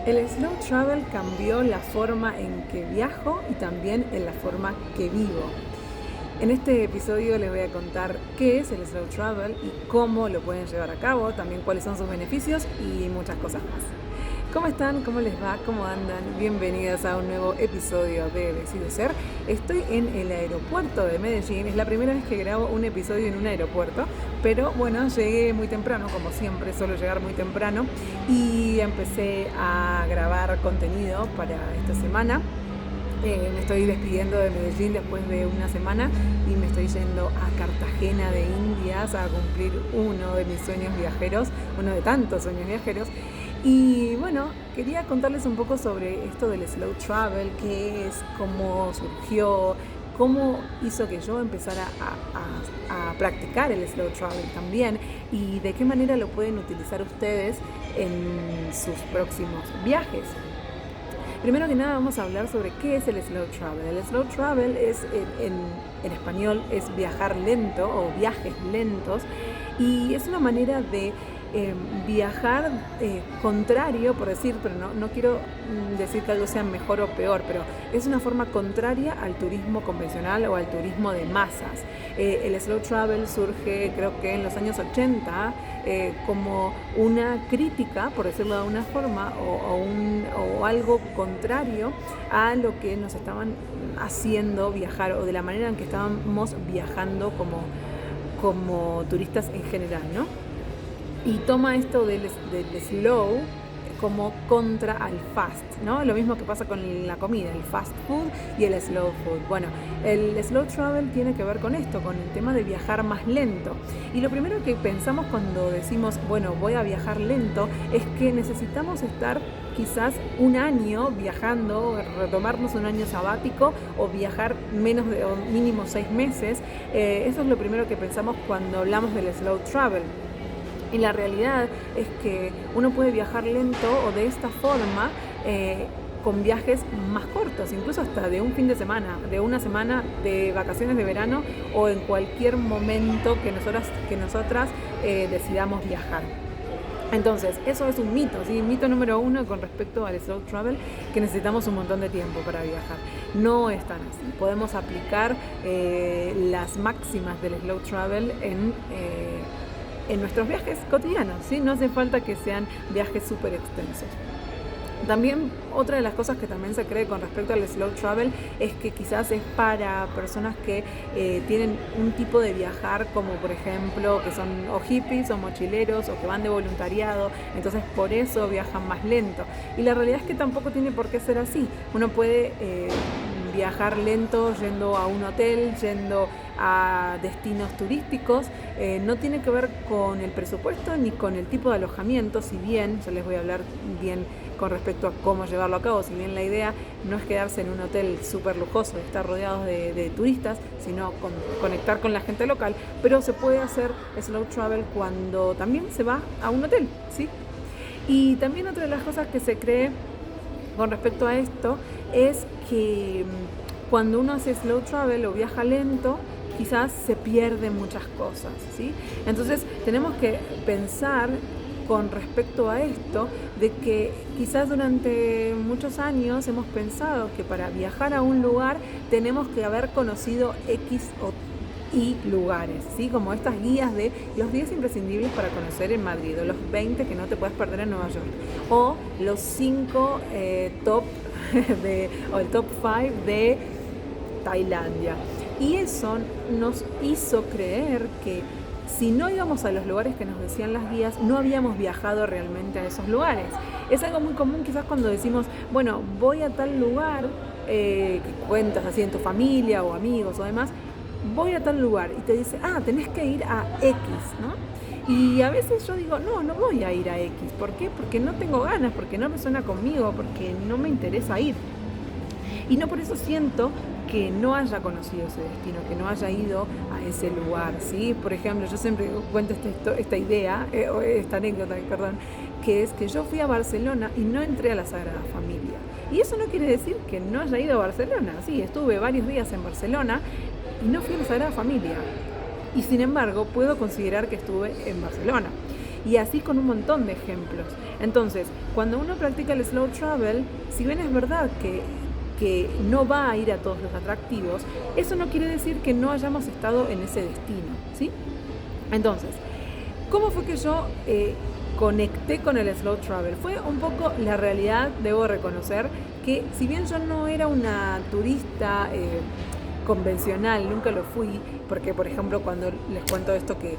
El slow travel cambió la forma en que viajo y también en la forma que vivo. En este episodio les voy a contar qué es el slow travel y cómo lo pueden llevar a cabo, también cuáles son sus beneficios y muchas cosas más. ¿Cómo están? ¿Cómo les va? ¿Cómo andan? Bienvenidas a un nuevo episodio de Decide Ser. Estoy en el aeropuerto de Medellín. Es la primera vez que grabo un episodio en un aeropuerto, pero bueno, llegué muy temprano, como siempre, suelo llegar muy temprano y empecé a grabar contenido para esta semana. Me estoy despidiendo de Medellín después de una semana y me estoy yendo a Cartagena de Indias a cumplir uno de mis sueños viajeros, uno de tantos sueños viajeros. Y bueno, quería contarles un poco sobre esto del slow travel, qué es, cómo surgió, cómo hizo que yo empezara a practicar el slow travel también y de qué manera lo pueden utilizar ustedes en sus próximos viajes. Primero que nada vamos a hablar sobre qué es el slow travel. El slow travel es, en español, es viajar lento o viajes lentos y es una manera de viajar contrario, por decir, pero no quiero decir que algo sea mejor o peor, pero es una forma contraria al turismo convencional o al turismo de masas. El slow travel surge, creo que en los años 80, como una crítica, por decirlo de alguna forma, o algo contrario a lo que nos estaban haciendo viajar o de la manera en que estábamos viajando como turistas en general, ¿no? Y toma esto del slow como contra al fast, ¿no? Lo mismo que pasa con la comida, el fast food y el slow food. Bueno, el slow travel tiene que ver con esto, con el tema de viajar más lento. Y lo primero que pensamos cuando decimos, bueno, voy a viajar lento, es que necesitamos estar quizás un año viajando, retomarnos un año sabático o viajar menos de o mínimo 6 meses. Eso es lo primero que pensamos cuando hablamos del slow travel. Y la realidad es que uno puede viajar lento o de esta forma con viajes más cortos, incluso hasta de un fin de semana, de una semana de vacaciones de verano o en cualquier momento que nosotras decidamos viajar. Entonces, eso es un mito, ¿sí? Mito número 1 con respecto al slow travel, que necesitamos un montón de tiempo para viajar. No es tan así. Podemos aplicar las máximas del slow travel en nuestros viajes cotidianos, ¿sí? No hace falta que sean viajes súper extensos. También otra de las cosas que también se cree con respecto al slow travel es que quizás es para personas que tienen un tipo de viajar como por ejemplo que son o hippies o mochileros o que van de voluntariado, entonces por eso viajan más lento. Y la realidad es que tampoco tiene por qué ser así. Uno puede viajar lento yendo a un hotel, yendo a destinos turísticos, no tiene que ver con el presupuesto ni con el tipo de alojamiento, si bien, yo les voy a hablar bien con respecto a cómo llevarlo a cabo, si bien la idea no es quedarse en un hotel súper lujoso, estar rodeados de turistas, sino conectar con la gente local, pero se puede hacer slow travel cuando también se va a un hotel, ¿sí? Y también otra de las cosas que se cree con respecto a esto es que cuando uno hace slow travel o viaja lento, quizás se pierden muchas cosas, ¿sí? Entonces tenemos que pensar con respecto a esto, de que quizás durante muchos años hemos pensado que para viajar a un lugar tenemos que haber conocido X y lugares, ¿sí? Como estas guías de los 10 imprescindibles para conocer en Madrid, o los 20 que no te puedes perder en Nueva York, o los 5 top o el top 5 de Tailandia. Y eso nos hizo creer que si no íbamos a los lugares que nos decían las guías, no habíamos viajado realmente a esos lugares. Es algo muy común quizás cuando decimos, bueno, voy a tal lugar, que cuentas así en tu familia o amigos o demás, voy a tal lugar y te dice, tenés que ir a X, ¿no? Y a veces yo digo, no voy a ir a X. ¿Por qué? Porque no tengo ganas, porque no resuena conmigo, porque no me interesa ir. Y no por eso siento que no haya conocido ese destino, que no haya ido a ese lugar, ¿sí? Por ejemplo, yo siempre cuento esta anécdota, perdón, que es que yo fui a Barcelona y no entré a la Sagrada Familia. Y eso no quiere decir que no haya ido a Barcelona, sí, estuve varios días en Barcelona y no fui a la Sagrada Familia. Y sin embargo, puedo considerar que estuve en Barcelona. Y así con un montón de ejemplos. Entonces, cuando uno practica el slow travel, si bien es verdad que no va a ir a todos los atractivos, eso no quiere decir que no hayamos estado en ese destino, ¿sí? Entonces, ¿cómo fue que yo conecté con el slow travel? Fue un poco la realidad, debo reconocer, que si bien yo no era una turista convencional, nunca lo fui, porque por ejemplo cuando les cuento esto que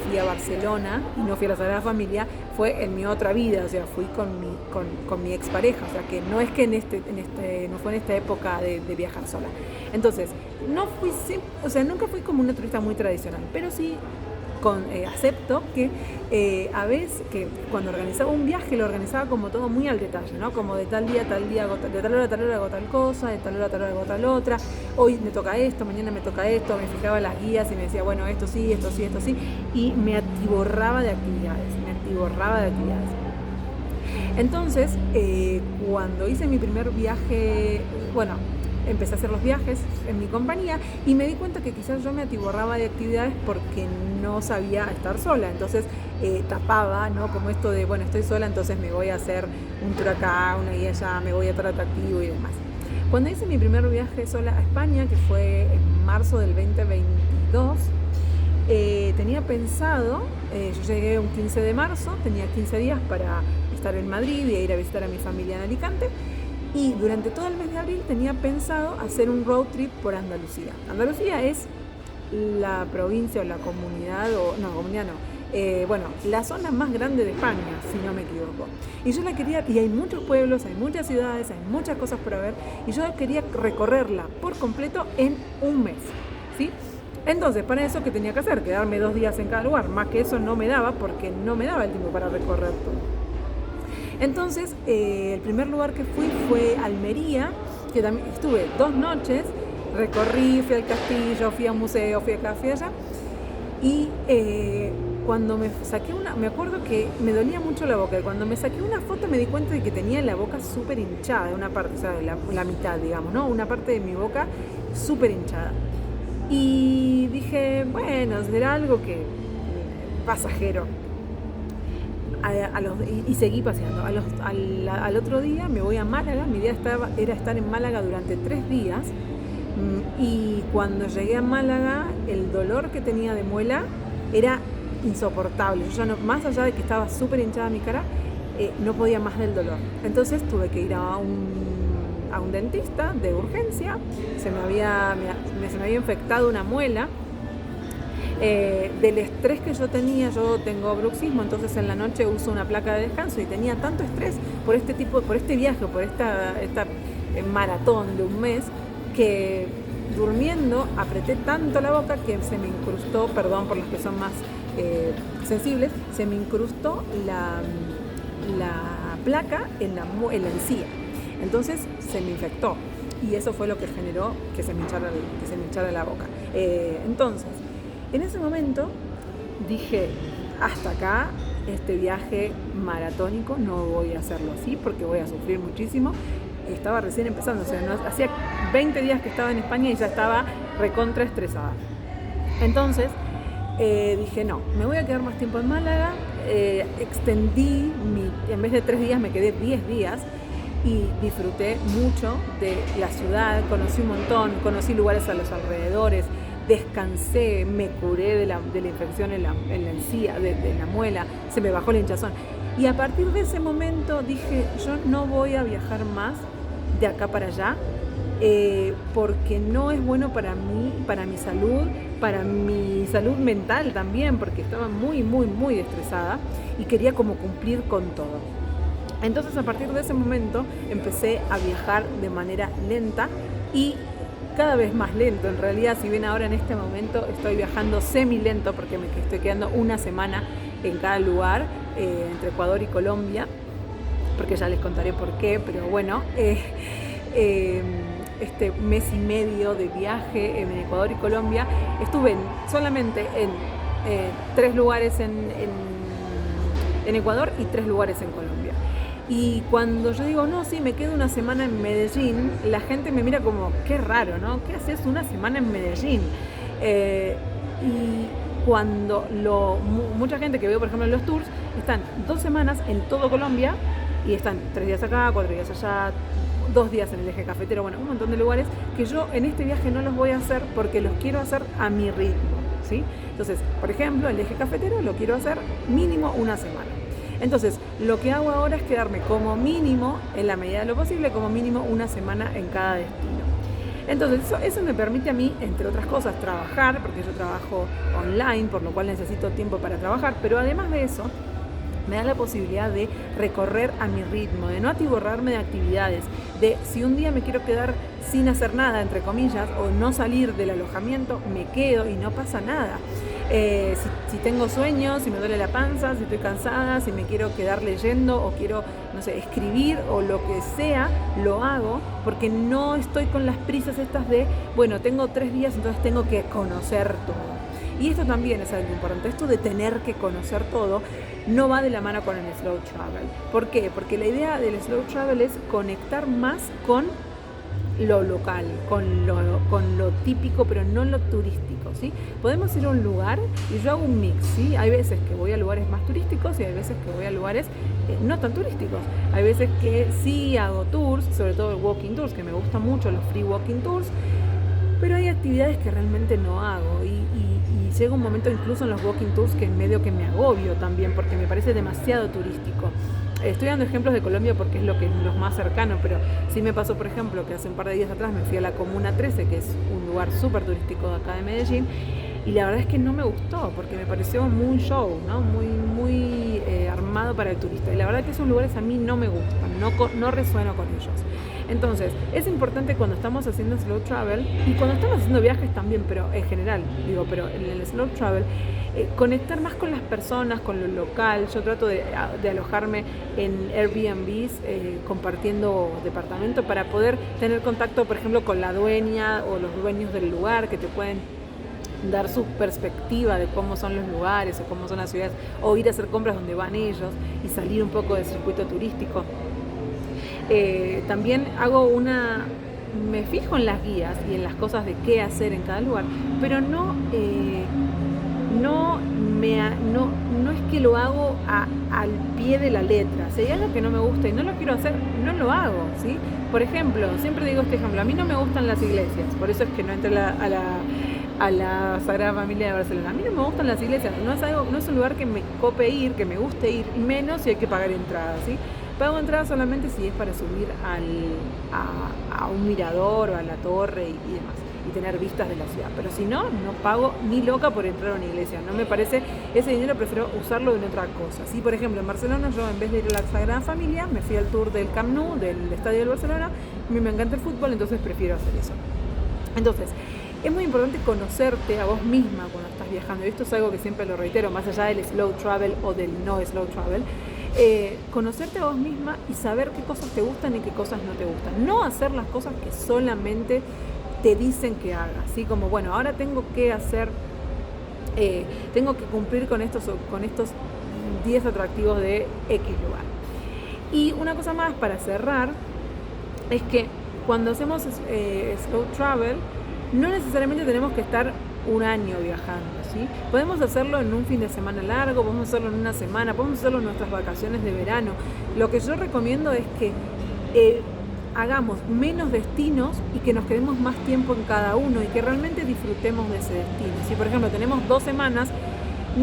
fui a Barcelona y no fui a la Sagrada Familia, fue en mi otra vida, o sea, fui con mi expareja, o sea, que no es que no fue en esta época de viajar sola. Entonces, nunca fui como una turista muy tradicional, pero sí acepto que a veces que cuando organizaba un viaje lo organizaba como todo muy al detalle, ¿no? Como de tal día hago de tal hora a tal hora hago tal cosa, de tal hora a tal hora hago tal otra, hoy me toca esto, mañana me toca esto, me fijaba las guías y me decía, bueno, esto sí, y me atiborraba de actividades. Entonces, cuando hice mi primer viaje, bueno, empecé a hacer los viajes en mi compañía y me di cuenta que quizás yo me atiborraba de actividades porque no sabía estar sola. Entonces tapaba, ¿no? Como esto de, bueno, estoy sola, entonces me voy a hacer un tour acá, una guía allá, me voy a tal atractivo y demás. Cuando hice mi primer viaje sola a España, que fue en marzo del 2022, tenía pensado, yo llegué un 15 de marzo, tenía 15 días para estar en Madrid y ir a visitar a mi familia en Alicante. Y durante todo el mes de abril tenía pensado hacer un road trip por Andalucía. Andalucía es la provincia o la comunidad, la zona más grande de España, si no me equivoco. Y yo la quería, y hay muchos pueblos, hay muchas ciudades, hay muchas cosas por ver, y yo quería recorrerla por completo en un mes, ¿sí? Entonces, para eso, ¿qué tenía que hacer? Quedarme 2 días en cada lugar. Más que eso no me daba, porque no me daba el tiempo para recorrer todo. Entonces, el primer lugar que fui fue Almería, que también estuve 2 noches, recorrí, fui al castillo, fui a un museo, fui acá, fui allá, y cuando me saqué me acuerdo que me dolía mucho la boca, y cuando me saqué una foto me di cuenta de que tenía la boca súper hinchada, una parte, o sea, la mitad, digamos, ¿no? Una parte de mi boca súper hinchada. Y dije, bueno, será algo que pasajero. Y seguí paseando. Al otro día me voy a Málaga. Mi idea era estar en Málaga durante 3 días. Y cuando llegué a Málaga, el dolor que tenía de muela era insoportable. Yo ya no, más allá de que estaba súper hinchada mi cara, no podía más del dolor. Entonces tuve que ir a un dentista de urgencia. Se me había infectado una muela. Del estrés que yo tenía, yo tengo bruxismo, entonces en la noche uso una placa de descanso y tenía tanto estrés por este viaje, por esta maratón de un mes, que durmiendo apreté tanto la boca que se me incrustó, perdón por los que son más sensibles, se me incrustó la placa en la encía. Entonces se me infectó y eso fue lo que generó que se me hinchara la boca. Entonces, en ese momento dije, hasta acá, este viaje maratónico no voy a hacerlo así porque voy a sufrir muchísimo. Estaba recién empezando, o sea, hacía 20 días que estaba en España y ya estaba recontra estresada. Entonces dije, no, me voy a quedar más tiempo en Málaga. Extendí, en vez de 3 días me quedé 10 días y disfruté mucho de la ciudad, conocí un montón, conocí lugares a los alrededores, descansé, me curé de la infección en la encía, de la muela, se me bajó la hinchazón. Y a partir de ese momento dije, yo no voy a viajar más de acá para allá, porque no es bueno para mí, para mi salud mental también, porque estaba muy, muy, muy estresada y quería como cumplir con todo. Entonces a partir de ese momento empecé a viajar de manera lenta y cada vez más lento. En realidad, si bien ahora en este momento estoy viajando semi-lento porque me estoy quedando una semana en cada lugar, entre Ecuador y Colombia, porque ya les contaré por qué, pero bueno, este mes y medio de viaje en Ecuador y Colombia, estuve solamente en 3 lugares en Ecuador y 3 lugares en Colombia. Y cuando yo digo, no, sí, me quedo una semana en Medellín, la gente me mira como, qué raro, ¿no? ¿Qué haces una semana en Medellín? Y cuando mucha gente que veo, por ejemplo, en los tours, están 2 semanas en todo Colombia y están 3 días acá, 4 días allá, 2 días en el eje cafetero, bueno, un montón de lugares que yo en este viaje no los voy a hacer porque los quiero hacer a mi ritmo, ¿sí? Entonces, por ejemplo, el eje cafetero lo quiero hacer mínimo una semana. Entonces, lo que hago ahora es quedarme como mínimo, en la medida de lo posible, como mínimo una semana en cada destino. Entonces, eso me permite a mí, entre otras cosas, trabajar, porque yo trabajo online, por lo cual necesito tiempo para trabajar, pero además de eso, me da la posibilidad de recorrer a mi ritmo, de no atiborrarme de actividades, de si un día me quiero quedar sin hacer nada, entre comillas, o no salir del alojamiento, me quedo y no pasa nada. Si tengo sueños, si me duele la panza, si estoy cansada, si me quiero quedar leyendo o quiero, no sé, escribir o lo que sea, lo hago porque no estoy con las prisas estas de, bueno, tengo 3 días, entonces tengo que conocer todo. Y esto también es algo importante, esto de tener que conocer todo no va de la mano con el slow travel. ¿Por qué? Porque la idea del slow travel es conectar más con lo local, con lo típico, pero no lo turístico, ¿sí? Podemos ir a un lugar y yo hago un mix, ¿sí? Hay veces que voy a lugares más turísticos y hay veces que voy a lugares no tan turísticos. Hay veces que sí hago tours, sobre todo el walking tours, que me gustan mucho los free walking tours, pero hay actividades que realmente no hago y llega un momento incluso en los walking tours que medio que me agobio también porque me parece demasiado turístico. Estoy dando ejemplos de Colombia porque es lo más cercano, pero sí me pasó, por ejemplo, que hace un par de días atrás me fui a la Comuna 13, que es un lugar súper turístico de acá de Medellín, y la verdad es que no me gustó porque me pareció muy show, ¿no? Muy armado para el turista, y la verdad que esos lugares a mí no me gustan, no resueno con ellos. Entonces, es importante cuando estamos haciendo slow travel y cuando estamos haciendo viajes también, pero en general, pero en el slow travel, conectar más con las personas, con lo local. Yo trato de alojarme en Airbnbs, compartiendo departamento para poder tener contacto, por ejemplo, con la dueña o los dueños del lugar que te pueden dar su perspectiva de cómo son los lugares o cómo son las ciudades, o ir a hacer compras donde van ellos y salir un poco del circuito turístico. También me fijo en las guías y en las cosas de qué hacer en cada lugar, pero no es que lo hago al pie de la letra. Si hay algo que no me gusta y no lo quiero hacer, no lo hago, ¿sí? Por ejemplo, siempre digo este ejemplo, a mí no me gustan las iglesias, por eso es que no entré a la Sagrada Familia de Barcelona. A mí no me gustan las iglesias, no es un lugar que me cope ir, que me guste ir, menos si hay que pagar entrada, ¿sí? Pago entrada solamente si es para subir a un mirador o a la torre y demás, y tener vistas de la ciudad. Pero si no pago ni loca por entrar a una iglesia. No me parece, ese dinero prefiero usarlo en otra cosa. Si, por ejemplo, en Barcelona yo en vez de ir a la Sagrada Familia, me fui al tour del Camp Nou, del Estadio del Barcelona, a mí me encanta el fútbol, entonces prefiero hacer eso. Entonces, es muy importante conocerte a vos misma cuando estás viajando. Y esto es algo que siempre lo reitero, más allá del slow travel o del no slow travel. Conocerte a vos misma y saber qué cosas te gustan y qué cosas no te gustan. No hacer las cosas que solamente te dicen que hagas, ¿sí? Como, bueno, ahora tengo que hacer, tengo que cumplir con estos 10 atractivos de X lugar. Y una cosa más para cerrar es que cuando hacemos slow travel, no necesariamente tenemos que estar un año viajando, ¿sí? Podemos hacerlo en un fin de semana largo, podemos hacerlo en una semana, podemos hacerlo en nuestras vacaciones de verano. Lo que yo recomiendo es que hagamos menos destinos y que nos quedemos más tiempo en cada uno y que realmente disfrutemos de ese destino. Si, por ejemplo, tenemos 2 semanas,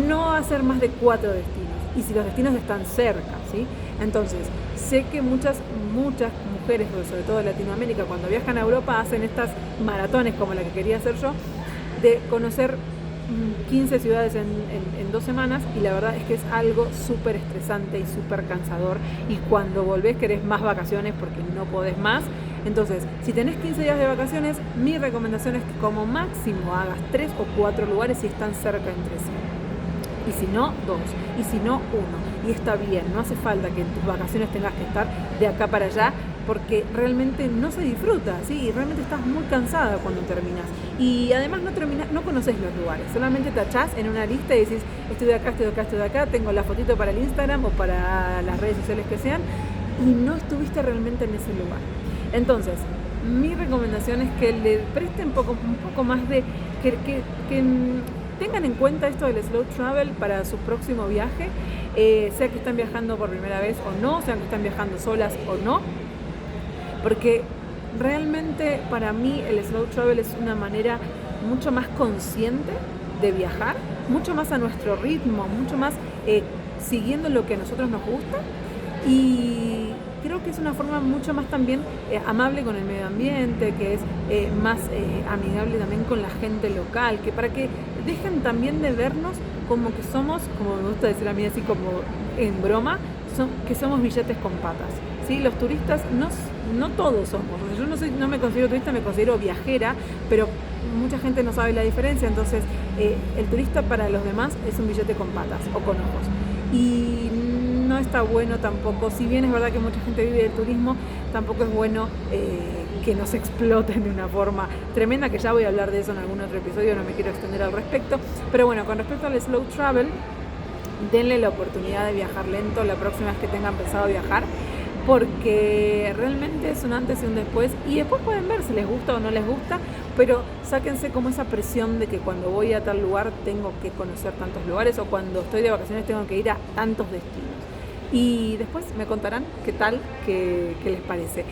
no hacer más de 4 destinos. Y si los destinos están cerca, ¿sí? Entonces, sé que muchas mujeres, sobre todo de Latinoamérica, cuando viajan a Europa, hacen estas maratones como la que quería hacer yo, de conocer 15 ciudades en 2 semanas, y la verdad es que es algo súper estresante y súper cansador, y cuando volvés querés más vacaciones porque no podés más. Entonces, si tenés 15 días de vacaciones, mi recomendación es que como máximo hagas 3 o 4 lugares si están cerca entre sí. Y si no, 2, y si no, 1. Y está bien, no hace falta que en tus vacaciones tengas que estar de acá para allá, porque realmente no se disfruta, ¿sí? Y realmente estás muy cansada cuando terminas. Y además no conoces los lugares, solamente tachás en una lista y decís, estoy de acá, estoy de acá, estoy de acá, tengo la fotito para el Instagram o para las redes sociales que sean, y no estuviste realmente en ese lugar. Entonces, mi recomendación es que le presten un poco más de... que tengan en cuenta esto del slow travel para su próximo viaje, sea que están viajando por primera vez o no, sea que están viajando solas o no, porque realmente para mí el slow travel es una manera mucho más consciente de viajar, mucho más a nuestro ritmo, mucho más siguiendo lo que a nosotros nos gusta, y creo que es una forma mucho más también amable con el medio ambiente, que es más amigable también con la gente local, que para que dejen también de vernos como que somos, como me gusta decir a mí así como en broma, que somos billetes con patas, ¿sí? Los turistas no todos somos, o sea, yo no me considero turista, me considero viajera, pero mucha gente no sabe la diferencia. Entonces el turista para los demás es un billete con patas o con ojos, y no está bueno tampoco, si bien es verdad que mucha gente vive del turismo, tampoco es bueno que nos exploten de una forma tremenda, que ya voy a hablar de eso en algún otro episodio, no me quiero extender al respecto. Pero bueno, con respecto al slow travel, denle la oportunidad de viajar lento la próxima vez que tengan pensado viajar, porque realmente es un antes y un después, y después pueden ver si les gusta o no les gusta, pero sáquense como esa presión de que cuando voy a tal lugar tengo que conocer tantos lugares, o cuando estoy de vacaciones tengo que ir a tantos destinos. Y después me contarán qué tal, qué les parece.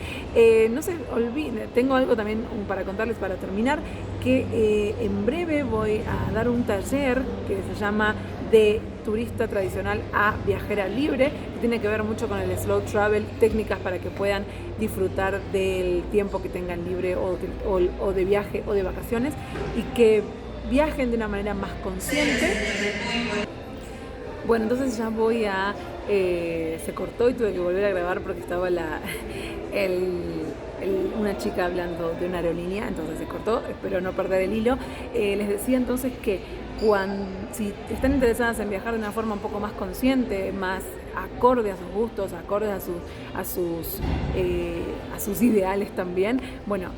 No se olviden, tengo algo también para contarles para terminar, que en breve voy a dar un taller que se llama De turista tradicional a viajera libre, que tiene que ver mucho con el slow travel, técnicas para que puedan disfrutar del tiempo que tengan libre o de viaje o de vacaciones, y que viajen de una manera más consciente. Bueno, entonces ya voy a... se cortó y tuve que volver a grabar porque estaba una chica hablando de una aerolínea, entonces se cortó, espero no perder el hilo. Les decía entonces que si están interesadas en viajar de una forma un poco más consciente, más acorde a sus gustos, acorde a sus ideales también, bueno,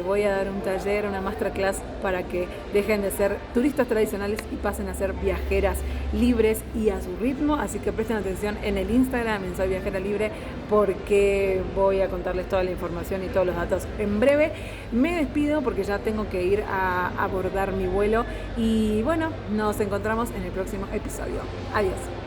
voy a dar un taller, una masterclass para que dejen de ser turistas tradicionales y pasen a ser viajeras libres y a su ritmo. Así que presten atención en el Instagram, en Soy Viajera Libre, porque voy a contarles toda la información y todos los datos en breve. Me despido porque ya tengo que ir a abordar mi vuelo, y bueno, nos encontramos en el próximo episodio. Adiós.